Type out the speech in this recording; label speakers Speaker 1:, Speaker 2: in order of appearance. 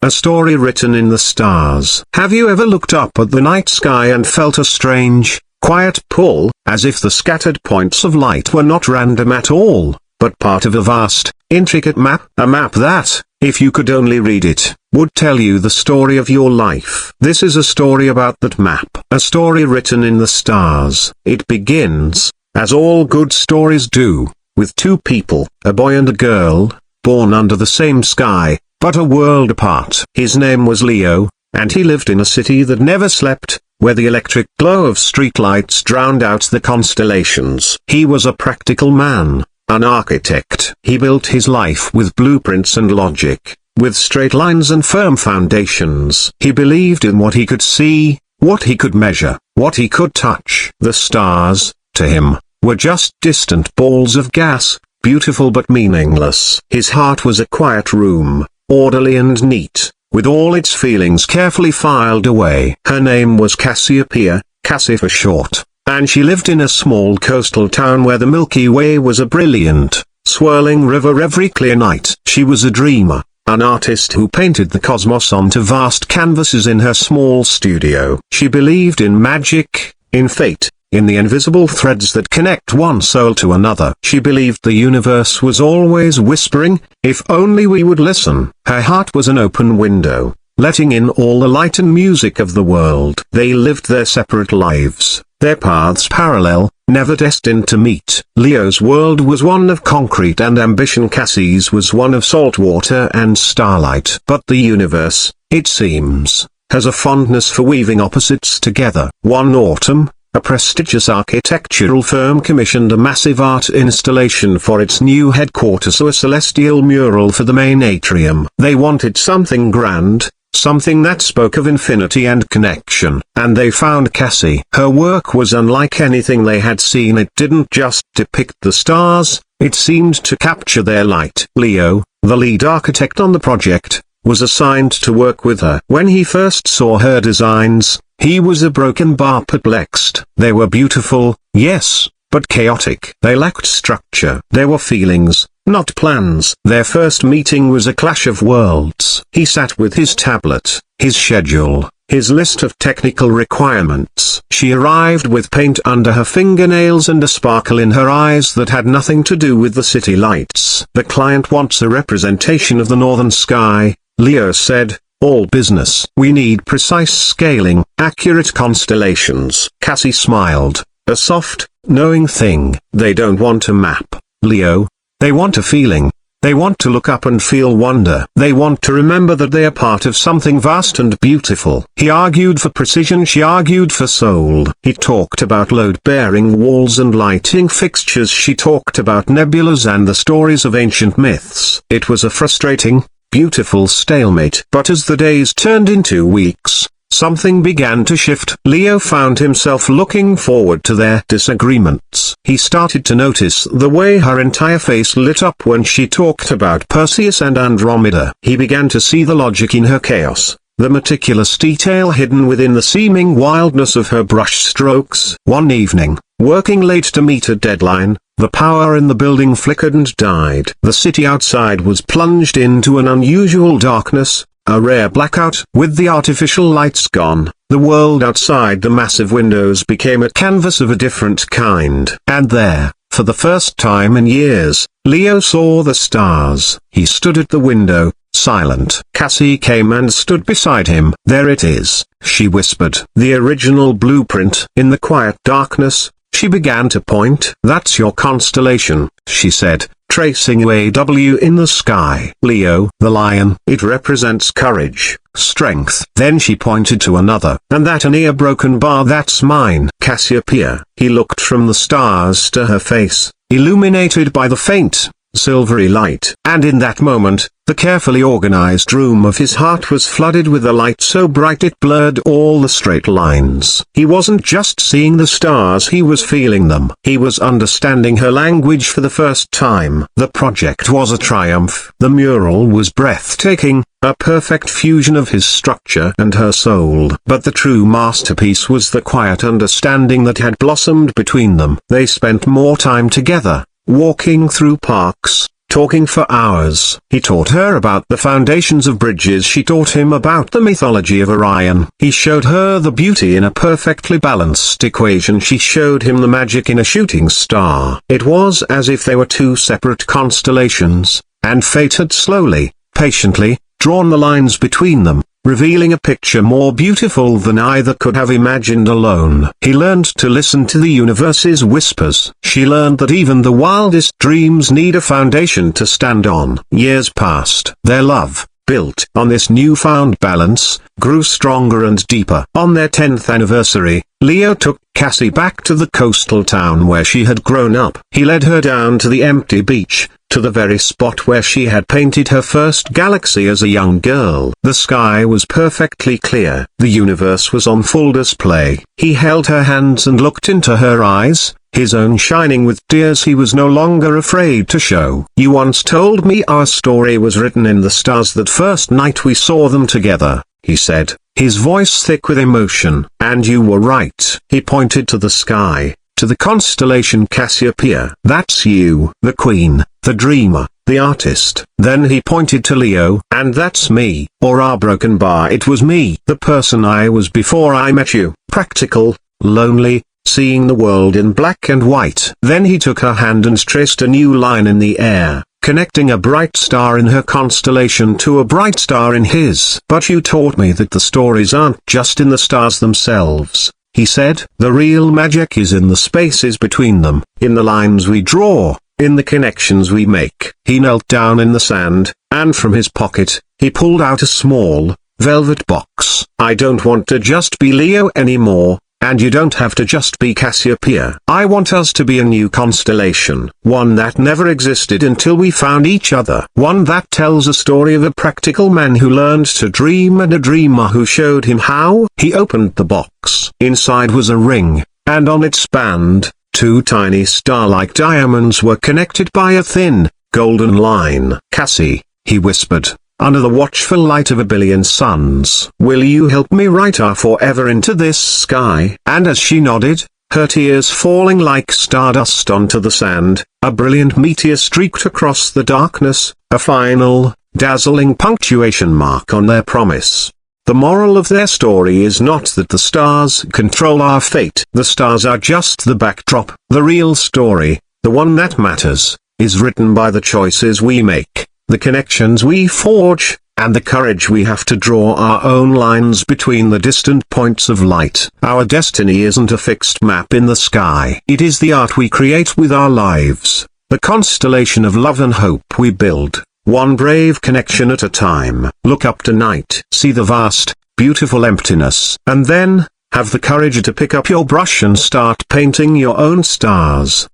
Speaker 1: a story written in the stars. Have you ever looked up at the night sky and felt a strange, quiet pull, as if the scattered points of light were not random at all, but part of a vast, intricate map? A map that, if you could only read it, would tell you the story of your life. This is a story about that map. A story written in the stars. It begins, as all good stories do, with two people, a boy and a girl, born under the same sky, but a world apart. His name was Leo, and he lived in a city that never slept, where the electric glow of streetlights drowned out the constellations. He was a practical man, an architect. He built his life with blueprints and logic, with straight lines and firm foundations. He believed in what he could see, what he could measure, what he could touch. The stars, to him, were just distant balls of gas, beautiful but meaningless. His heart was a quiet room, orderly and neat, with all its feelings carefully filed away. Her name was Cassiopeia, Cassie for short, and she lived in a small coastal town where the Milky Way was a brilliant, swirling river every clear night. She was a dreamer, an artist who painted the cosmos onto vast canvases in her small studio. She believed in magic, in fate, in the invisible threads that connect one soul to another. She believed the universe was always whispering, if only we would listen. Her heart was an open window, letting in all the light and music of the world. They lived their separate lives, their paths parallel, never destined to meet. Leo's world was one of concrete and ambition. Cassie's was one of salt water and starlight. But the universe, it seems, has a fondness for weaving opposites together. One autumn, a prestigious architectural firm commissioned a massive art installation for its new headquarters, a celestial mural for the main atrium. They wanted something grand, something that spoke of infinity and connection. And they found Cassie. Her work was unlike anything they had seen. It didn't just depict the stars, it seemed to capture their light. Leo, the lead architect on the project, was assigned to work with her. When he first saw her designs, he was a broken bar perplexed. They were beautiful, yes, but chaotic. They lacked structure. There were feelings, not plans. Their first meeting was a clash of worlds. He sat with his tablet, his schedule, his list of technical requirements. She arrived with paint under her fingernails and a sparkle in her eyes that had nothing to do with the city lights. The client wants a representation of the northern sky, Leo said. All business. We need precise scaling, accurate constellations. Cassie smiled, a soft, knowing thing. They don't want a map, Leo. They want a feeling. They want to look up and feel wonder. They want to remember that they are part of something vast and beautiful. He argued for precision, she argued for soul. He talked about load-bearing walls and lighting fixtures. She talked about nebulas and the stories of ancient myths. It was a frustrating, beautiful stalemate. But as the days turned into weeks, something began to shift. Leo found himself looking forward to their disagreements. He started to notice the way her entire face lit up when she talked about Perseus and Andromeda. He began to see the logic in her chaos, the meticulous detail hidden within the seeming wildness of her brush strokes. One evening, working late to meet a deadline, the power in the building flickered and died. The city outside was plunged into an unusual darkness, a rare blackout. With the artificial lights gone, the world outside the massive windows became a canvas of a different kind. And there, for the first time in years, Leo saw the stars. He stood at the window, silent. Cassie came and stood beside him. There it is, she whispered. The original blueprint. In the quiet darkness, she began to point. That's your constellation, she said, tracing a W in the sky. Leo, the lion. It represents courage, strength. Then she pointed to another. And that an ear-broken bar. That's mine. Cassiopeia. He looked from the stars to her face, illuminated by the faint, silvery light. And in that moment, the carefully organized room of his heart was flooded with a light so bright it blurred all the straight lines. He wasn't just seeing the stars, he was feeling them. He was understanding her language for the first time. The project was a triumph. The mural was breathtaking, a perfect fusion of his structure and her soul. But the true masterpiece was the quiet understanding that had blossomed between them. They spent more time together, walking through parks, talking for hours. He taught her about the foundations of bridges. She taught him about the mythology of Orion. He showed her the beauty in a perfectly balanced equation. She showed him the magic in a shooting star. It was as if they were two separate constellations, and fate had slowly, patiently, drawn the lines between them, revealing a picture more beautiful than either could have imagined alone. He learned to listen to the universe's whispers. She learned that even the wildest dreams need a foundation to stand on. Years passed. Their love, built on this newfound balance, grew stronger and deeper. On their 10th anniversary, Leo took Cassie back to the coastal town where she had grown up. He led her down to the empty beach, to the very spot where she had painted her first galaxy as a young girl. The sky was perfectly clear. The universe was on full display. He held her hands and looked into her eyes, his own shining with tears he was no longer afraid to show. "You once told me our story was written in the stars that first night we saw them together," he said, his voice thick with emotion. "And you were right." He pointed to the sky, to the constellation Cassiopeia. "That's you, the queen, the dreamer, the artist." Then he pointed to Leo. "And that's me, or our broken bar. It was me, the person I was before I met you. Practical, lonely, seeing the world in black and white." Then he took her hand and traced a new line in the air, connecting a bright star in her constellation to a bright star in his. "But you taught me that the stories aren't just in the stars themselves," he said. "The real magic is in the spaces between them, in the lines we draw, in the connections we make." He knelt down in the sand, and from his pocket, he pulled out a small, velvet box. "I don't want to just be Leo anymore, and you don't have to just be Cassiopeia. I want us to be a new constellation, one that never existed until we found each other. One that tells a story of a practical man who learned to dream and a dreamer who showed him how." He opened the box. Inside was a ring, and on its band, two tiny star-like diamonds were connected by a thin, golden line. "Cassie," he whispered, under the watchful light of a billion suns, "will you help me write our forever into this sky?" And as she nodded, her tears falling like stardust onto the sand, a brilliant meteor streaked across the darkness, a final, dazzling punctuation mark on their promise. The moral of their story is not that the stars control our fate. The stars are just the backdrop. The real story, the one that matters, is written by the choices we make, the connections we forge, and the courage we have to draw our own lines between the distant points of light. Our destiny isn't a fixed map in the sky. It is the art we create with our lives, the constellation of love and hope we build, one brave connection at a time. Look up tonight. See the vast, beautiful emptiness. And then, have the courage to pick up your brush and start painting your own stars.